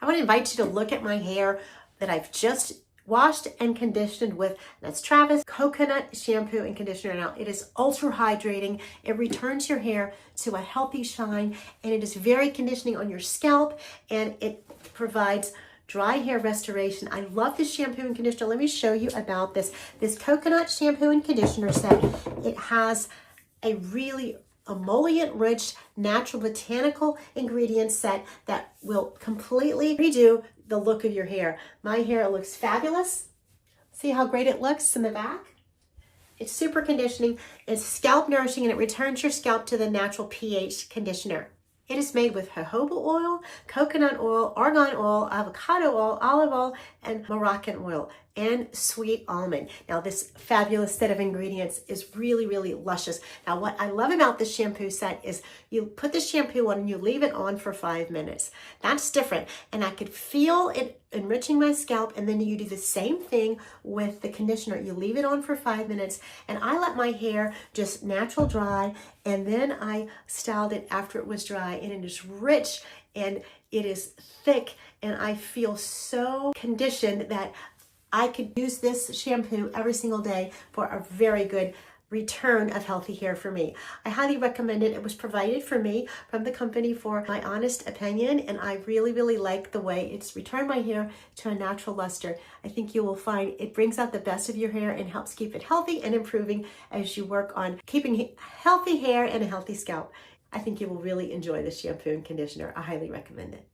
I want to invite you to look at my hair that I've just washed and conditioned with NATURAVIS coconut shampoo and conditioner. Now, it is ultra hydrating. It returns your hair to a healthy shine, and it is very conditioning on your scalp, and it provides dry hair restoration. I love this shampoo and conditioner. Let me show you about this coconut shampoo and conditioner set. It has a really emollient-rich, natural botanical ingredient set that will completely redo the look of your hair. My hair looks fabulous. See how great it looks in the back? It's super conditioning, it's scalp nourishing, and it returns your scalp to the natural pH conditioner. It is made with jojoba oil, coconut oil, argan oil, avocado oil, olive oil, and Moroccan oil, and sweet almond. Now, this fabulous set of ingredients is really, really luscious. Now, what I love about this shampoo set is you put the shampoo on and you leave it on for 5 minutes. That's different. And I could feel it enriching my scalp, and then you do the same thing with the conditioner. You leave it on for 5 minutes, and I let my hair just natural dry, and then I styled it after it was dry, and it is rich and it is thick, and I feel so conditioned that I could use this shampoo every single day for a very good return of healthy hair for me. I highly recommend it. It was provided for me from the company for my honest opinion, and I really, really like the way it's returned my hair to a natural luster. I think you will find it brings out the best of your hair and helps keep it healthy and improving as you work on keeping healthy hair and a healthy scalp. I think you will really enjoy this shampoo and conditioner. I highly recommend it.